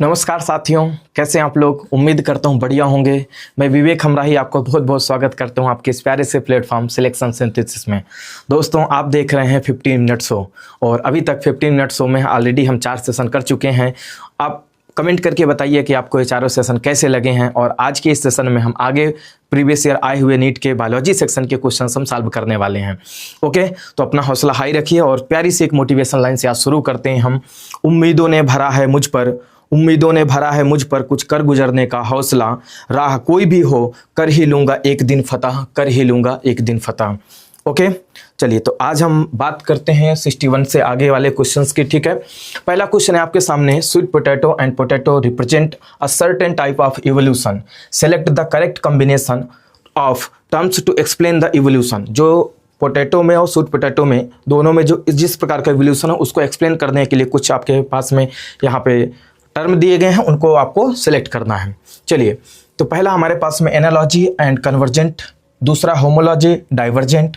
नमस्कार साथियों, कैसे हैं आप लोग। उम्मीद करता हूं बढ़िया होंगे। मैं विवेक हमराही आपको बहुत बहुत स्वागत करता हूं आपके इस प्यारे से प्लेटफॉर्म सिलेक्शन सिंथेसिस में। दोस्तों, आप देख रहे हैं 15 मिनट शो और अभी तक 15 मिनट शो में ऑलरेडी हम 4 सेशन कर चुके हैं। आप कमेंट करके बताइए कि आपको ये चारों सेशन कैसे लगे हैं। और आज के इस सेशन में हम आगे प्रीवियस ईयर आए हुए नीट के बायोलॉजी सेक्शन के क्वेश्चन हम सॉल्व करने वाले हैं। ओके, तो अपना हौसला हाई रखिए और प्यारी सी एक मोटिवेशन लाइन से आज शुरू करते हैं हम। उम्मीदों ने भरा है मुझ पर, उम्मीदों ने भरा है मुझ पर कुछ कर गुजरने का हौसला, राह कोई भी हो कर ही लूँगा एक दिन फतह, कर ही लूँगा एक दिन फतह। ओके, चलिए तो आज हम बात करते हैं 61 से आगे वाले क्वेश्चंस की। ठीक है, पहला क्वेश्चन है आपके सामने। Sweet potato and potato represent a certain type of evolution, select the correct combination of terms to explain the evolution. जो पोटैटो में और स्वीट पोटैटो में दोनों में जो जिस प्रकार का इवोल्यूशन है उसको एक्सप्लेन करने के लिए कुछ आपके पास में यहाँ पे टर्म दिए गए हैं, उनको आपको सेलेक्ट करना है। चलिए, तो पहला हमारे पास में एनालॉजी एंड कन्वर्जेंट, दूसरा होमोलॉजी डाइवर्जेंट,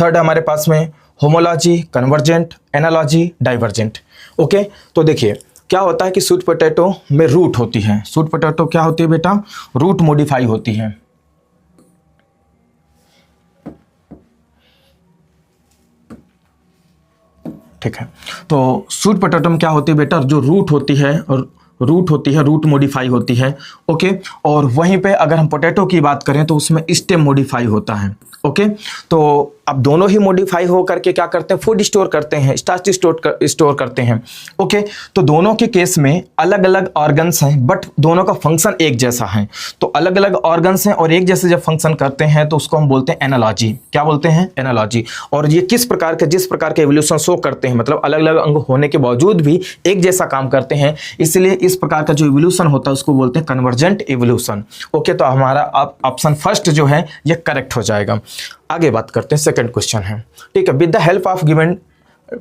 थर्ड हमारे पास में homology convergent, analogy divergent. Okay, तो देखिए क्या होता है कि स्वीट पोटैटो में रूट होती है। स्वीट पोटैटो क्या होती है बेटा? रूट मॉडिफाई होती है। ठीक है, तो स्वीट पोटैटो में क्या होती है बेटा? जो रूट होती है और रूट मॉडिफाई होती है। ओके, और वहीं पे अगर हम पोटैटो की बात करें तो उसमें स्टेम मॉडिफाई होता है। ओके, तो अब दोनों ही मॉडिफाई हो करके क्या करते हैं? फूड स्टोर करते हैं, स्टार्च स्टोर करते हैं। ओके, तो दोनों के केस में अलग अलग ऑर्गन्स हैं बट दोनों का फंक्शन एक जैसा है। तो अलग अलग ऑर्गन्स हैं और एक जैसे जब फंक्शन करते हैं तो उसको हम बोलते हैं एनालॉजी। क्या बोलते हैं? एनालॉजी। और ये जिस प्रकार के एवोल्यूशन शो करते हैं, मतलब अलग अलग अंग होने के बावजूद भी एक जैसा काम करते हैं, इसलिए इस प्रकार का जो इवोल्यूशन होता है उसको बोलते हैं कन्वर्जेंट इवोल्यूशन। ओके, तो हमारा ऑप्शन फर्स्ट जो है ये करेक्ट हो जाएगा। आगे बात करते हैं, सेकंड क्वेश्चन है। ठीक है, with the help of given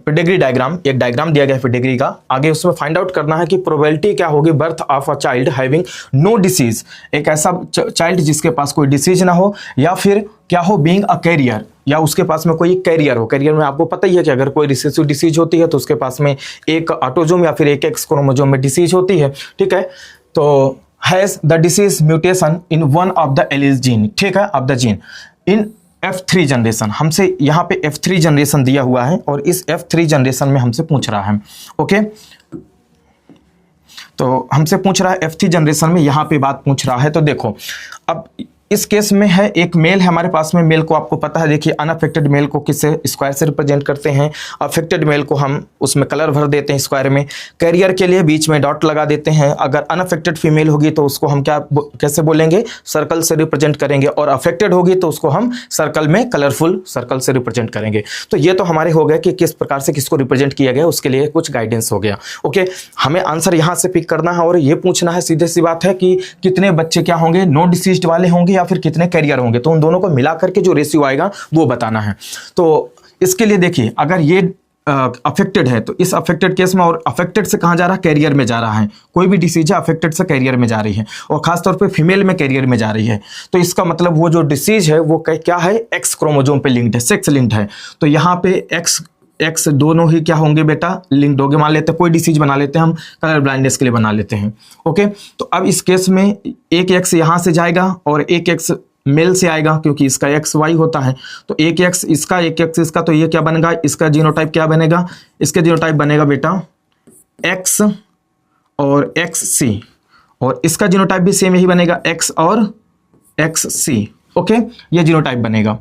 pedigree diagram, एक डायग्राम दिया गया है पेडिग्री का। आगे उसमें फाइंड आउट करना है कि प्रोबेबिलिटी क्या होगी birth of a child having no disease, एक ऐसा चाइल्ड जिसके पास कोई डिसीज ना हो, या फिर क्या हो बीइंग अ कैरियर, या उसके पास में कोई कैरियर हो। कैरियर में आपको पता ही है कि अगर कोई रिसेसिव डिसीज होती है तो उसके पास में एक ऑटोजोम या फिर एक एक्स क्रोमोजोम में डिसीज होती है। ठीक है, तो has the disease mutation in one of the allele gene, ठीक है, of the gene in F3 generation. हमसे यहाँ पे F3 जनरेशन दिया हुआ है और इस F3 जनरेशन में हमसे पूछ रहा है। ओके, तो हमसे पूछ रहा है F3 जनरेशन में, यहाँ पे बात पूछ रहा है। तो देखो, अब इस केस में है एक मेल है हमारे पास में। मेल को आपको पता है, देखिए अनअफेक्टेड मेल को किससे? स्क्वायर से रिप्रेजेंट करते हैं। अफेक्टेड मेल को हम उसमें कलर भर देते हैं स्क्वायर में। कैरियर के लिए बीच में डॉट लगा देते हैं। अगर अनअफेक्टेड फीमेल होगी तो उसको हम कैसे बोलेंगे? सर्कल से रिप्रेजेंट करेंगे। और अफेक्टेड होगी तो उसको हम सर्कल में कलरफुल सर्कल से रिप्रेजेंट करेंगे। तो ये तो हमारे हो गए कि किस प्रकार से किसको रिप्रेजेंट किया गया, उसके लिए कुछ गाइडेंस हो गया। ओके, हमें आंसर यहाँ से पिक करना है और ये पूछना है, सीधे सी बात है, कि कितने बच्चे क्या होंगे? नो डिसीज्ड वाले होंगे या फिर कितने कैरियर होंगे। तो उन दोनों को मिला करके जो रेशियो आएगा वो बताना है। तो इसके लिए देखिए, अगर ये अफेक्टेड है तो इस अफेक्टेड केस में, और अफेक्टेड से कहां जा रहा है? कैरियर में जा रहा है। कोई भी डिसीज है अफेक्टेड से कैरियर में जा रही है और खासतौर पे फीमेल में कैरियर में जा रही है। तो इसका मतलब वो जो डिसीज है वो क्या है? एक्स क्रोमोजोम पे लिंक्ड है, सेक्स लिंक्ड है। तो यहाँ पे एक्स दोनों ही क्या होंगे बेटा? लिंक्ड होंगे। मान लेते हैं कोई डिसीज बना लेते हैं हम, कलर ब्लाइंडनेस के लिए बना लेते हैं। ओके, तो अब इस केस में एक एक्स यहां से जाएगा और एक एक्स मेल से आएगा, क्योंकि इसका एक्स वाई होता है। तो एक एक्स इसका, एक एक्स इसका, तो ये क्या बनेगा? इसका जीनोटाइप क्या बनेगा? इसका जीनोटाइप बनेगा बेटा एक्स और एक्स सी, और इसका जीनोटाइप भी सेम यही बनेगा, एक्स और एक्स सी। ओके, ये जीनोटाइप बनेगा।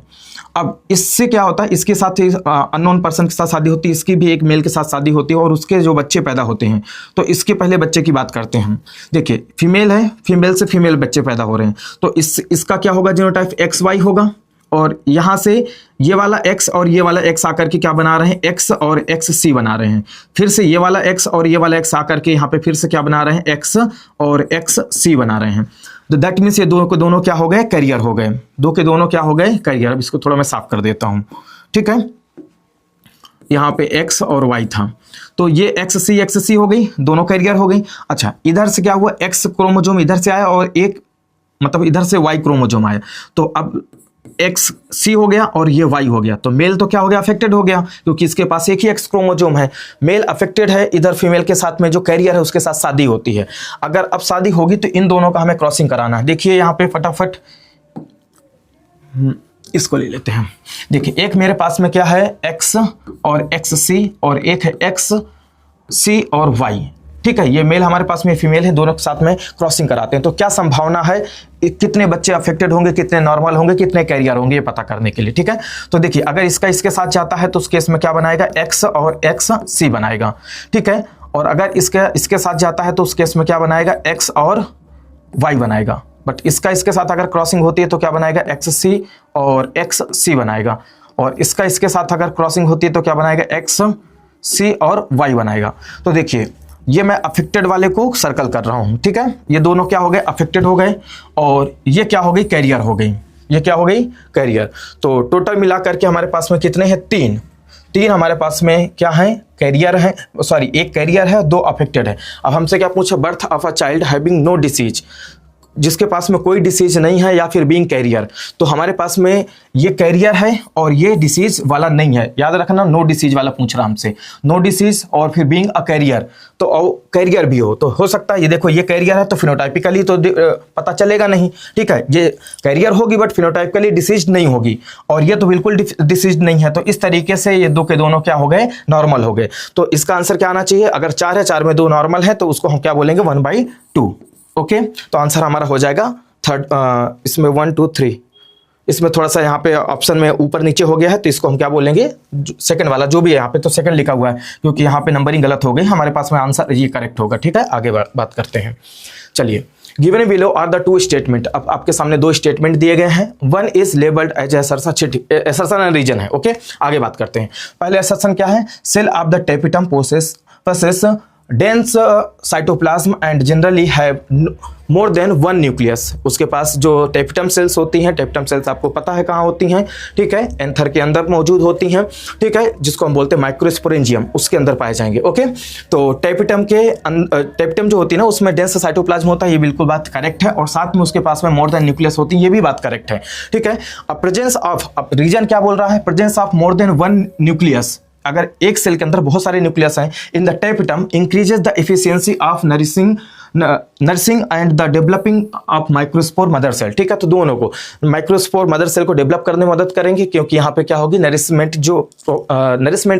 अब इससे क्या होता है? इसके साथ ही अननोन पर्सन के साथ शादी होती है, इसकी भी एक मेल के साथ शादी होती है और उसके जो बच्चे पैदा होते हैं। तो इसके पहले बच्चे की बात करते हैं। देखिए, फीमेल है, फीमेल से फीमेल बच्चे पैदा हो रहे हैं। तो इसका क्या होगा? जीनोटाइप एक्स वाई होगा। और यहाँ से ये वाला x और ये वाला x आकर के क्या बना रहे हैं? x और xc बना रहे हैं। फिर से ये वाला x और ये वाला x आकर के यहाँ पे फिर से क्या बना रहे हैं? x और xc बना रहे हैं। तो दैट मीन्स ये दोनों के दोनों क्या हो गए? कैरियर हो गए। दो के दोनों क्या हो गए? कैरियर। अब इसको थोड़ा मैं साफ कर देता हूँ। ठीक है, यहाँ पे x और y था, तो ये xc हो गई, दोनों कैरियर हो गई। अच्छा, इधर से क्या हुआ? x क्रोमोजोम इधर से आया और एक मतलब इधर से y क्रोमोजोम आया। तो अब एक्स सी हो गया और ये वाई हो गया, तो मेल तो क्या हो गया, अफेक्टेड हो गया, क्योंकि इसके पास एक ही एक्स क्रोमोसोम है। मेल अफेक्टेड है, इधर फीमेल के साथ में जो कैरियर है उसके साथ शादी होती है। अगर अब शादी होगी तो इन दोनों का हमें क्रॉसिंग कराना है। देखिए यहाँ पे फटाफट इसको ले लेते हैं। देखिए एक मेरे पास में क्या है, एक्स और एक्स सी, और एक है एक्स सी और वाई। ठीक है, ये मेल हमारे पास में, फीमेल है, दोनों के साथ में क्रॉसिंग कराते हैं। तो क्या संभावना है, कितने बच्चे अफेक्टेड होंगे, कितने नॉर्मल होंगे, कितने कैरियर होंगे, ये पता करने के लिए। ठीक है, तो देखिए अगर इसका इसके साथ जाता है तो उस केस में क्या बनाएगा, एक्स और एक्स सी बनाएगा। ठीक है, और अगर इसके साथ जाता है तो उस केस में क्या बनाएगा, एक्स और वाई बनाएगा। बट इसका इसके साथ अगर क्रॉसिंग होती है तो क्या बनाएगा, एक्स सी और एक्स सी बनाएगा। और इसका इसके साथ अगर क्रॉसिंग होती है तो क्या बनाएगा, एक्स सी और वाई बनाएगा। तो देखिए ये मैं अफेक्टेड वाले को सर्कल कर रहा हूं। ठीक है, ये दोनों क्या हो गए, अफेक्टेड हो गए, और ये क्या हो गई, कैरियर हो गई। ये क्या हो गई, कैरियर। तो टोटल मिला करके हमारे पास में कितने हैं, तीन हमारे पास में क्या है, कैरियर है, सॉरी एक कैरियर है, 2 अफेक्टेड है। अब हमसे क्या पूछा, birth of a child having no disease, जिसके पास में कोई डिसीज नहीं है या फिर बीइंग कैरियर। तो हमारे पास में ये कैरियर है और ये डिसीज वाला नहीं है, याद रखना, नो डिसीज वाला पूछ रहा हमसे, नो डिसीज और फिर बीइंग अ कैरियर, तो कैरियर भी हो तो हो सकता है। ये देखो ये कैरियर है तो फिनोटाइपिकली तो पता चलेगा नहीं। ठीक है, ये कैरियर होगी बट फिनोटाइपिकली डिसीज नहीं होगी, और ये तो बिल्कुल डिसीज नहीं है। तो इस तरीके से ये दो के दोनों क्या हो गए, नॉर्मल हो गए। तो इसका आंसर क्या आना चाहिए, अगर 4 है, 4 में 2 नॉर्मल है, तो उसको हम क्या बोलेंगे, 1/2। ओके, तो आंसर हमारा हो जाएगा थर्ड। इसमें 1 2 3, इसमें थोड़ा सा यहाँ पे ऑप्शन में ऊपर नीचे हो गया है, तो इसको हम क्या बोलेंगे, सेकंड वाला जो भी है, यहाँ पे तो सेकंड लिखा हुआ है क्योंकि यहाँ पे नंबरिंग गलत हो गई, हमारे पास में आंसर ये करेक्ट होगा। ठीक है, आगे बात करते हैं। चलिए, given below are the 2 statement. अब आपके सामने 2 स्टेटमेंट दिए गए हैं। One is labelled as assertion and reason है। ओके, आगे बात करते हैं। पहले असर्शन क्या है, cell of the tapetum possess dense cytoplasm and generally have more than 1 nucleus. उसके पास जो टेपिटम सेल्स होती हैं, टेपिटम सेल्स आपको पता है कहाँ होती हैं। ठीक है, एंथर के अंदर मौजूद होती हैं। ठीक है, जिसको हम बोलते हैं माइक्रोस्पोरेंजियम, उसके अंदर पाए जाएंगे। ओके, तो टेपिटम जो होती है ना, उसमें डेंस साइटोप्लाज्म होता है, ये बिल्कुल बात करेक्ट है, और साथ में उसके पास में मोर देन न्यूक्लियस होती है, ये भी बात करेक्ट है। ठीक है, अब प्रेजेंस ऑफ, रीजन क्या बोल रहा है, presence of more than 1 nucleus, अगर एक सेल के अंदर बहुत सारे न्यूक्लियस हैं in the tapetum, increases the efficiency of nursing and the developing of microspore mother cell. ठीक है, तो दोनों को, माइक्रोस्पोर मदर सेल को डेवलप करने में मदद करेंगे, क्योंकि यहाँ पे क्या होगी, नरिशमेंट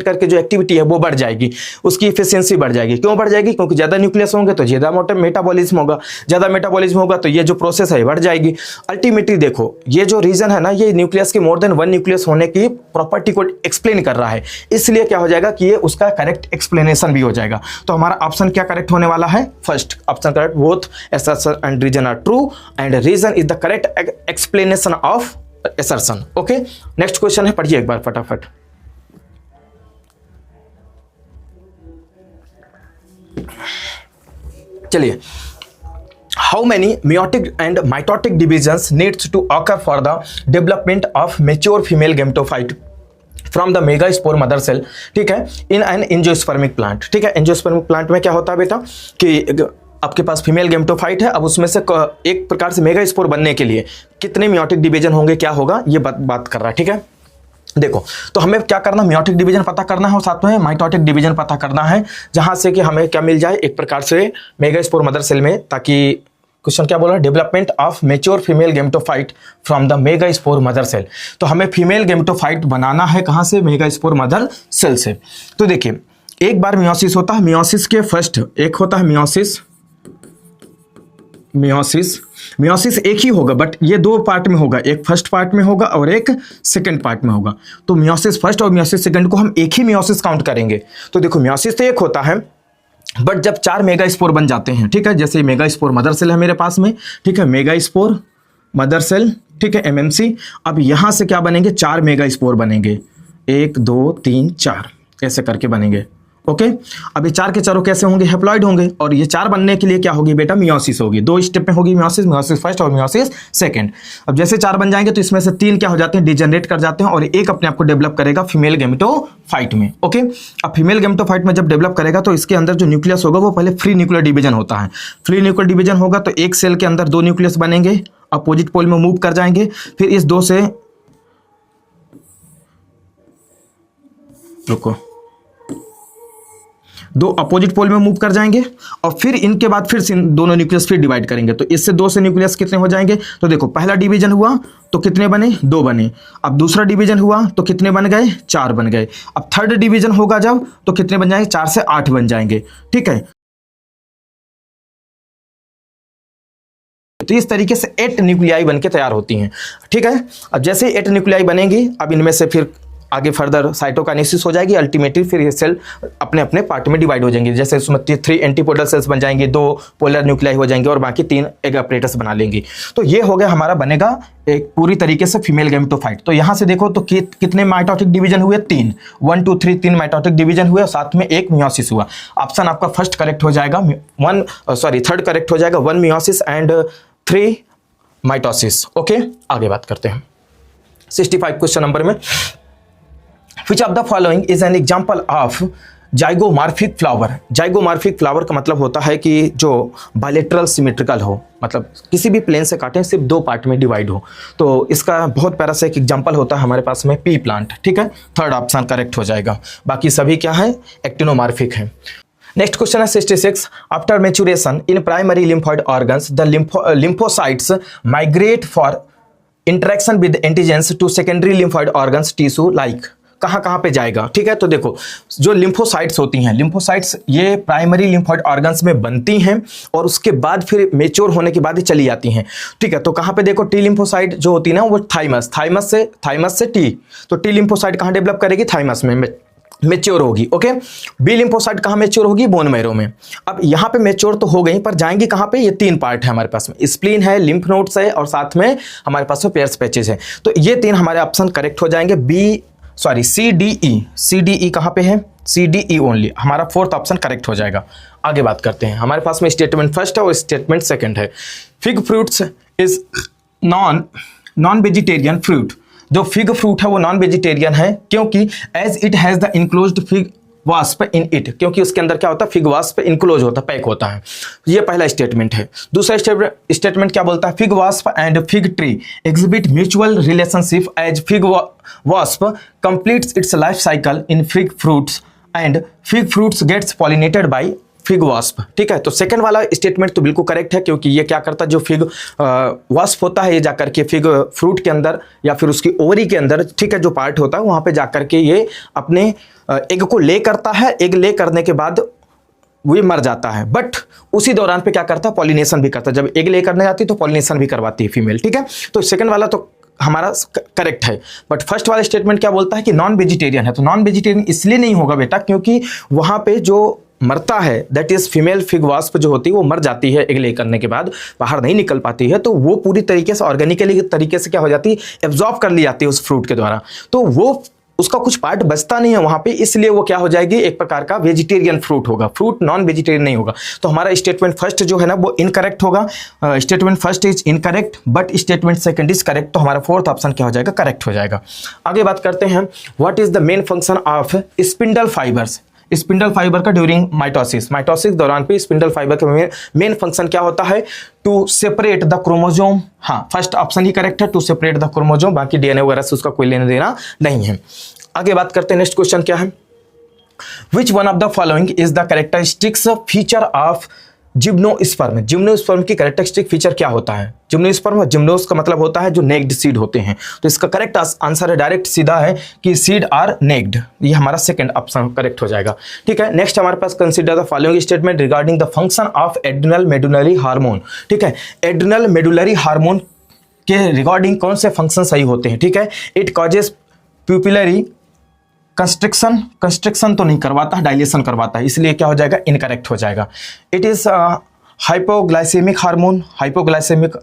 करके जो एक्टिविटी है वो बढ़ जाएगी, उसकी एफिशिएंसी बढ़ जाएगी। क्यों बढ़ जाएगी, क्योंकि ज्यादा न्यूक्लियस होंगे तो ज्यादा मेटाबॉलिज्म होगा, ज्यादा मेटाबॉलिज्म होगा तो ये जो प्रोसेस है बढ़ जाएगी। अल्टीमेटली देखो, ये जो रीजन है ना, ये न्यूक्लियस के मोर देन 1 न्यूक्लियस होने की प्रॉपर्टी को एक्सप्लेन कर रहा है, इसलिए क्या हो जाएगा कि ये उसका करेक्ट एक्सप्लेनेशन भी हो जाएगा। तो हमारा ऑप्शन क्या करेक्ट होने वाला है, first option correct, both assertion and reason are true and reason is the correct explanation of assertion. Okay, next question है, पढ़िए एक बार फटाफट। चलिए, how many meiotic and mitotic divisions needs to occur for the development of mature female gametophyte from the megaspore mother cell. ठीक है, in an angiospermic plant. ठीक है, angiospermic plant में क्या होता है बेटा कि आपके पास फीमेल गेमेटोफाइट है, अब उसमें से एक प्रकार से मेगास्पोर बनने के लिए कितने मियोटिक डिवीजन होंगे, क्या होगा, ये बात कर रहा है। ठीक है, देखो, तो हमें क्या करना, मियोटिक डिवीजन पता करना है और साथ में माइटोटिक डिवीजन पता करना है, जहां से कि हमें क्या मिल जाए, एक प्रकार से मेगास्पोर मदर सेल में, ताकि क्वेश्चन क्या बोला, development of mature female gametophyte from the megaspore mother cell. तो हमें फीमेल गेमेटोफाइट बनाना है कहां से, मेगास्पोर मदर सेल से। तो देखिए, एक बार मियोसिस होता है, मियोसिस के फर्स्ट एक होता है मियोसिस एक ही होगा, बट ये 2 पार्ट में होगा, एक फर्स्ट पार्ट में होगा और एक सेकंड पार्ट में होगा। तो मियोसिस फर्स्ट और मियोसिस सेकंड को हम एक ही मियोसिस काउंट करेंगे। तो देखो, मियोसिस तो एक होता है, बट जब 4 मेगास्पोर बन जाते हैं, ठीक है, जैसे मेगास्पोर मदर सेल है मेरे पास में, ठीक है, मेगास्पोर मदर सेल, ठीक है, एमएमसी। अब यहां से क्या बनेंगे, 4 मेगास्पोर बनेंगे, 1 2 3 4 ऐसे करके बनेंगे। ओके, अब ये 4 के चारों कैसे होंगे, हैप्लॉइड होंगे, और ये 4 बनने के लिए क्या होगी बेटा, मियोसिस होगी। 2 स्टेप में होगी मियोसिस फर्स्ट और मियोसिस सेकंड। अब जैसे 4 बन जाएंगे तो इसमें से 3 क्या हो जाते हैं, डिजेनरेट कर जाते हैं, और एक अपने आप को डेवलप करेगा फीमेल गेमेटोफाइट में। ओके, अब फीमेल गेमेटोफाइट में जब डेवलप करेगा तो इसके अंदर जो न्यूक्लियस होगा वो पहले फ्री न्यूक्लियर डिवीजन होता है। फ्री न्यूक्लियर डिवीजन होगा तो एक सेल के अंदर 2 न्यूक्लियस बनेंगे, अपोजिट पोल में मूव कर जाएंगे, फिर इस 2 से रुको, दो अपोजिट पोल में मूव कर जाएंगे और फिर इनके बाद फिर से दोनों न्यूक्लियस फिर डिवाइड करेंगे। तो इससे दो से न्यूक्लियस कितने हो जाएंगे? तो देखो पहला डिवीजन हुआ तो कितने बने? 2 बने। अब दूसरा डिवीजन हुआ तो कितने बन गए? 4 बन गए। अब थर्ड डिवीजन होगा जब तो कितने बन जाएंगे? 4 से 8 बन जाएंगे। ठीक है, तो इस तरीके से 8 न्यूक्लियाई बनके तैयार होती हैं। ठीक है, अब जैसे 8 न्यूक्लियाई बनेंगी, अब इनमें से फिर आगे फर्दर साइटोकाइनेसिस हो जाएगी। अल्टीमेटली फिर ये सेल अपने अपने पार्ट में डिवाइड हो जाएंगे। जैसे उसमें 3 एंटीपोडल सेल्स बन जाएंगे, 2 पोलर न्यूक्लियाई हो जाएंगे और बाकी 3 एग अपरेटस बना लेंगी। तो ये हो गया हमारा बनेगा एक पूरी तरीके से फीमेल गैमेटोफाइट। तो यहाँ से देखो तो कितने माइटोटिक डिवीजन हुए? 3, 1 2 3 3 माइटोटिक डिवीजन हुए और साथ में एक मियोसिस हुआ। ऑप्शन आपका फर्स्ट करेक्ट हो जाएगा, थर्ड करेक्ट हो जाएगा, 1 मियोसिस एंड 3 माइटोसिस। ओके, आगे बात करते हैं 65 क्वेश्चन नंबर में। Which of the following is an example of zygomorphic flower? Zygomorphic flower का मतलब होता है कि जो बायलेटरल सिमेट्रिकल हो, मतलब किसी भी प्लेन से काटें सिर्फ 2 पार्ट में डिवाइड हो। तो इसका बहुत प्यारा सा एक एग्जांपल होता है हमारे पास में पी प्लांट। ठीक है, थर्ड ऑप्शन करेक्ट हो जाएगा। बाकी सभी क्या है? एक्टिनोमॉर्फिक है। नेक्स्ट क्वेश्चन है 66। After maturation in primary lymphoid organs the lymphocytes migrate for interaction with antigens to secondary lymphoid organs tissue like. कहाँ पे जाएगा? ठीक है, तो देखो जो लिम्फोसाइट्स होती हैं, लिम्फोसाइट्स ये प्राइमरी लिम्फोइड ऑर्गन्स में बनती हैं और उसके बाद फिर मेच्योर होने के बाद ही चली जाती हैं। ठीक है, तो कहाँ पे देखो टी लिम्फोसाइट जो होती है ना वो थाइमस से टी, तो टी लिम्फोसाइट कहाँ डेवलप करेगी? थाइमस में मेच्योर होगी। ओके, बी लिम्फोसाइट कहाँ मेच्योर होगी? बोन मैरो में। अब यहाँ पे मेच्योर तो हो गई पर जाएंगी कहाँ पे? ये 3 पार्ट है हमारे पास में, स्प्लीन है, लिम्फ नोड्स है और साथ में हमारे पास में पेयर्स पैचेस है। तो ये 3 हमारे ऑप्शन करेक्ट हो जाएंगे। सी डी ई कहाँ पे है? सी डी ई ओनली हमारा फोर्थ ऑप्शन करेक्ट हो जाएगा। आगे बात करते हैं, हमारे पास में स्टेटमेंट फर्स्ट है और स्टेटमेंट सेकंड है। Fig fruits is non vegetarian fruit. जो फिग फ्रूट है वो नॉन वेजिटेरियन है क्योंकि as it has the enclosed fig wasp in it, क्योंकि उसके अंदर क्या होता है? फिग वास्प इनक्लोज होता है, पैक होता है। ये पहला स्टेटमेंट है। दूसरा स्टेटमेंट क्या बोलता है? Fig wasp and fig tree exhibit mutual relationship as fig wasp completes its life cycle in fig fruits and fig fruits gets pollinated by fig wasp. ठीक है, तो सेकंड वाला स्टेटमेंट तो बिल्कुल करेक्ट है क्योंकि ये क्या करता है? जो फिग वास्प होता है ये जाकर के फिग फ्रूट के अंदर या फिर उसकी ओवरी के अंदर, ठीक है, जो पार्ट होता है वहां पे जाकर के ये अपने एग को ले करता है। एग ले करने के बाद वो मर जाता है, बट उसी दौरान पे क्या करता है? पॉलिनेशन भी करता है। जब एग ले करने जाती है तो पॉलिनेशन भी करवाती है फीमेल। ठीक है, तो सेकंड वाला तो हमारा करेक्ट है। बट फर्स्ट वाला स्टेटमेंट क्या बोलता है कि नॉन वेजिटेरियन है। तो नॉन वेजिटेरियन इसलिए नहीं होगा बेटा क्योंकि वहां पे जो मरता है that is female fig wasp जो होती है वो मर जाती है एग ले करने के बाद, बाहर नहीं निकल पाती है। तो वो पूरी तरीके से ऑर्गेनिकली तरीके से क्या हो जाती है? एब्जॉर्ब कर ली जाती है उस फ्रूट के द्वारा। तो वो उसका कुछ पार्ट बचता नहीं है वहां पे, इसलिए वो क्या हो जाएगी? एक प्रकार का वेजिटेरियन फ्रूट होगा, फ्रूट नॉन वेजिटेरियन नहीं होगा। तो हमारा स्टेटमेंट फर्स्ट जो है ना वो इनकरेक्ट होगा। Statement first is incorrect but statement second is correct. तो हमारा फोर्थ ऑप्शन क्या हो जाएगा? करेक्ट हो जाएगा। आगे बात करते हैं, what is the main function of spindle fibres? Spindle fibre का ड्यूरिंग माइटोसिस दौरान पे स्पिंडल फाइबर का मेन फंक्शन क्या होता है? To separate the chromosome. हाँ, फर्स्ट ऑप्शन ही करेक्ट है, टू सेपरेट द क्रोमोजोम। बाकी डीएनए वगैरह से उसका कोई लेना देना नहीं है। आगे बात करते हैं, नेक्स्ट क्वेश्चन क्या है? Which one of the following is the characteristics feature of gymnosperm? Gymnosperm की कैरेक्टरिस्टिक फीचर क्या होता है? जिम्नोस्पर्म, जिम्नोस का मतलब होता है जो नेक्ड सीड होते हैं। तो इसका करेक्ट आंसर है, डायरेक्ट सीधा है कि सीड आर नेक्ड। ये हमारा सेकंड ऑप्शन करेक्ट हो जाएगा। ठीक है, नेक्स्ट हमारे पास consider the following statement regarding the function of adrenal medullary hormone. ठीक है, एड्रिनल मेडुलरी हार्मोन के रिगार्डिंग कौन से फंक्शन सही होते हैं? ठीक है, इट कॉजेज प्यूपिलरी कंस्ट्रक्शन तो नहीं करवाता, डायलेशन करवाता है, इसलिए क्या हो जाएगा? इनकरेक्ट हो जाएगा। It is hypoglycaemic hormone, hyperglycaemic,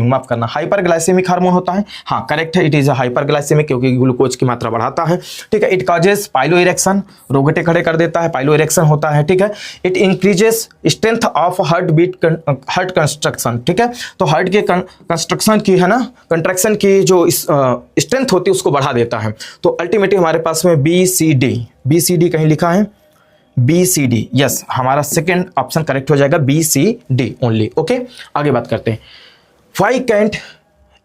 माफ करना, हाइपरग्लाइसेमिक हार्मोन होता है। हाँ करेक्ट है, इट इज हाइपरग्लाइसेमिक क्योंकि ग्लूकोज की मात्रा बढ़ाता है। ठीक है, इट कॉजेज पाइलो इरेक्शन, रोगटे खड़े कर देता है, पाइलो इरेक्शन होता है। ठीक है, it increases strength of heartbeat, heart construction. ठीक है, तो हार्ट के कंस्ट्रक्शन की है ना, कंट्रैक्शन की जो स्ट्रेंथ होती है उसको बढ़ा देता है। तो अल्टीमेटली हमारे पास में बी सी डी कहीं लिखा है, बी सी डी, यस, हमारा सेकेंड ऑप्शन करेक्ट हो जाएगा, B C D only. Okay, आगे बात करते हैं। Why can't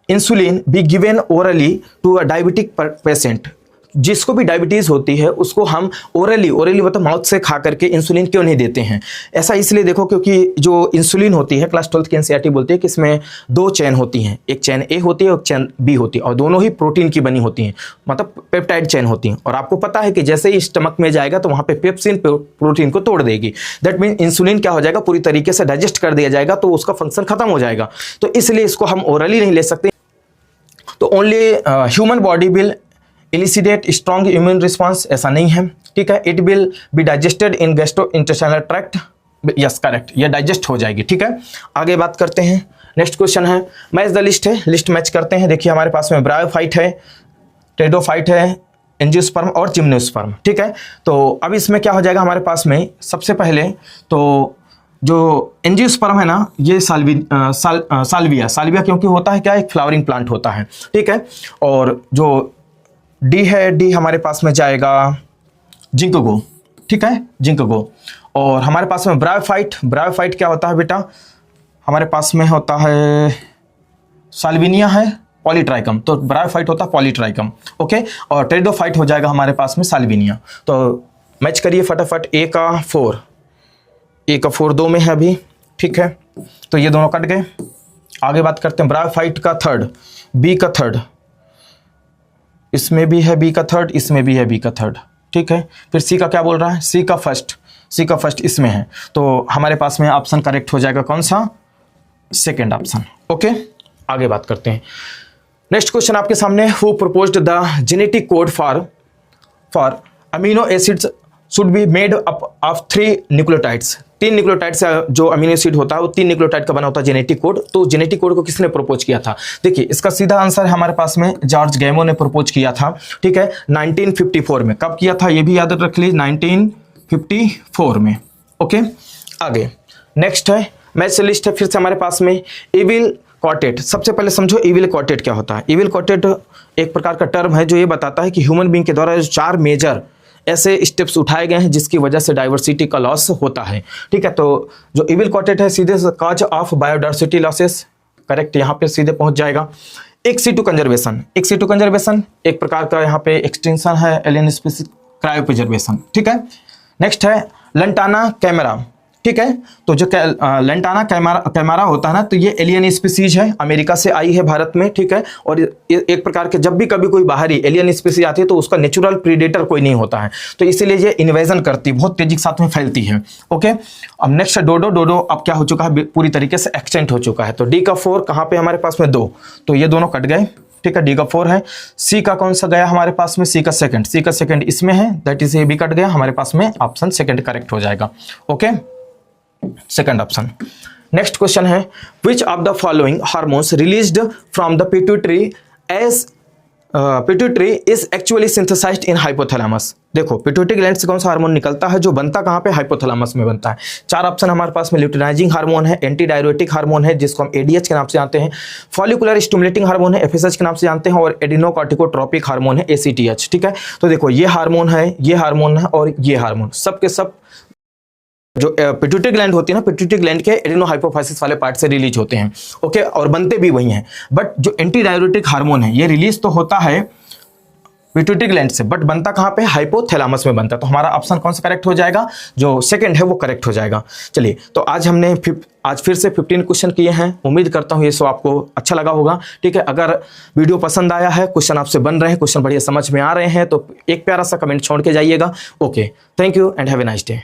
insulin be given orally to a diabetic patient? जिसको भी डायबिटीज़ होती है उसको हम ओरली मतलब माउथ से खा करके इंसुलिन क्यों नहीं देते हैं? ऐसा इसलिए देखो क्योंकि जो इंसुलिन होती है, क्लास 12 की एनसीईआरटी बोलती है कि इसमें 2 चेन होती हैं, एक चेन ए होती है और चेन बी होती है, और दोनों ही प्रोटीन की बनी होती हैं, मतलब पेप्टाइड चेन होती हैं। और आपको पता है कि जैसे ही स्टमक में जाएगा तो वहाँ पे पेप्सिन प्रोटीन को तोड़ देगी। दैट मीन इंसुलिन क्या हो जाएगा, पूरी तरीके से डाइजेस्ट कर दिया जाएगा, तो उसका फंक्शन खत्म हो जाएगा। तो इसलिए इसको हम ओरली नहीं ले सकते। तो only human body will elucidate strong immune response, ऐसा नहीं है, ठीक है। It will be digested in gastrointestinal tract, yes correct, ये डाइजेस्ट हो जाएगी, ठीक है। आगे बात करते हैं, नेक्स्ट क्वेश्चन है मैच द लिस्ट है, लिस्ट मैच करते हैं। देखिए हमारे पास में ब्रायोफाइट है, टेरिडोफाइट है, एंजियोस्पर्म और जिम्नोस्पर्म, ठीक है। तो अब इसमें क्या हो जाएगा हमारे पास में, सबसे पहले तो जो एंजियोस्पर्म है ना, ये साल्विया क्योंकि होता है क्या, एक फ्लावरिंग प्लांट होता है, ठीक है। और जो डी है, डी हमारे पास में जाएगा जिंकगो, ठीक है, जिंकगो। और हमारे पास में ब्रायोफाइट क्या होता है बेटा, हमारे पास में होता है साल्विनिया है, पॉलीट्राइकम, तो ब्रायोफाइट होता है पॉलीट्राइकम, ओके। और टेरिडोफाइट हो जाएगा हमारे पास में साल्विनिया। तो मैच करिए फटाफट, ए का 4 2 में है अभी, ठीक है। तो ये दोनों कट गए। आगे बात करते हैं ब्रायोफाइट का 3rd, बी का 3rd, इसमें भी है बी का 3rd, इसमें भी है बी का 3rd, ठीक है। फिर सी का क्या बोल रहा है, सी का फर्स्ट इसमें है। तो हमारे पास में ऑप्शन करेक्ट हो जाएगा कौन सा, सेकेंड ऑप्शन, ओके। आगे बात करते हैं, नेक्स्ट क्वेश्चन आपके सामने, who proposed the genetic code for amino acids should be made up of 3 nucleotides. 3 nucleotide से जो अमीनो एसिड होता है वो 3 न्यूक्लियोटाइड का बना होता है जेनेटिक कोड। तो जेनेटिक कोड को किसने प्रपोज किया था? देखिए इसका सीधा आंसर है हमारे पास में जॉर्ज गैमो ने प्रपोज किया था, ठीक है, 1954 में। कब किया था ये भी याद रख लीजिए, 1954 में, ओके। आगे नेक्स्ट है मैच लिस्ट है, फिर से हमारे पास में इविल क्वार्टेट। सबसे पहले समझो इविल क्वार्टेट क्या होता है। इविल क्वार्टेट एक प्रकार का टर्म है जो ये बताता है कि ह्यूमन बीइंग के द्वारा जो 4 मेजर ऐसे स्टेप्स उठाए गए हैं जिसकी वजह से डाइवर्सिटी का लॉस होता है, ठीक है। तो जो इविल क्वार्टेट है सीधे cause of biodiversity losses, correct, यहाँ पे सीधे पहुंच जाएगा। एक्स सीटू कंजर्वेशन एक प्रकार का यहाँ पे एक्सटेंशन है एलियन स्पीसीज क्रायो प्रिजर्वेशन, ठीक है। नेक्स्ट है लंटाना कैमरा, ठीक है। तो जो लंटाना कैमारा होता है ना, तो ये एलियन स्पीसीज है, अमेरिका से आई है भारत में, ठीक है। और एक प्रकार के जब भी कभी कोई बाहरी एलियन स्पीसीज आती है तो उसका नेचुरल प्रीडेटर कोई नहीं होता है, तो इसीलिए ये इन्वेजन करती है, बहुत तेजी के साथ में फैलती है, ओके। अब नेक्स्ट है डोडो अब क्या हो चुका है, पूरी तरीके से एक्सटेंट हो चुका है। तो डी का 4 कहाँ पे हमारे पास में 2, तो ये दोनों कट गए, ठीक है, डी का 4 है। सी का कौन सा गया हमारे पास में, सी का सेकंड इसमें है, दैट इज ये भी कट गया, हमारे पास में ऑप्शन सेकंड करेक्ट हो जाएगा, okay, second option. Next question है which of the following hormones released from the pituitary as pituitary is actually synthesized in hypothalamus. देखो पिट्यूटरी ग्लैंड से कौन सा हार्मोन निकलता है जो बनता कहाँ पे, हाइपोथैलेमस में बनता है। 4 ऑप्शन हमारे पास में, ल्यूटिनाइजिंग हार्मोन है, एंटी डायरेटिक हार्मोन है जिसको हम एडीएच के नाम से जानते हैं, फॉलिकुलर स्टिमुलेटिंग हार्मोन है एफएसएच के नाम से जानते हैं, और एडिनोकॉर्टिकोट्रोपिक हार्मोन है एसीटीएच, ठीक है। तो देखो ये हार्मोन है, ये हार्मोन है और ये हार्मोन, सब के सब जो पिट्यूटरी ग्लैंड होती है ना, पिट्यूटरी ग्लैंड के एडिनोहाइपोफाइसिस वाले पार्ट से रिलीज होते हैं, ओके, और बनते भी वही हैं। बट जो एंटी डायरेटिक हार्मोन है ये रिलीज तो होता है पिट्यूटरी ग्लैंड से, बट बनता कहाँ पे, हाइपोथैलेमस में बनता है। तो हमारा ऑप्शन कौन सा करेक्ट हो जाएगा, जो सेकंड है वो करेक्ट हो जाएगा। चलिए तो आज हमने आज फिर से 15 क्वेश्चन किए हैं, उम्मीद करता हूँ ये सब आपको अच्छा लगा होगा, ठीक है। अगर वीडियो पसंद आया है, क्वेश्चन आपसे बन रहे हैं, क्वेश्चन बढ़िया समझ में आ रहे हैं, तो एक प्यारा सा कमेंट छोड़ के जाइएगा, okay. Thank you and have a nice day.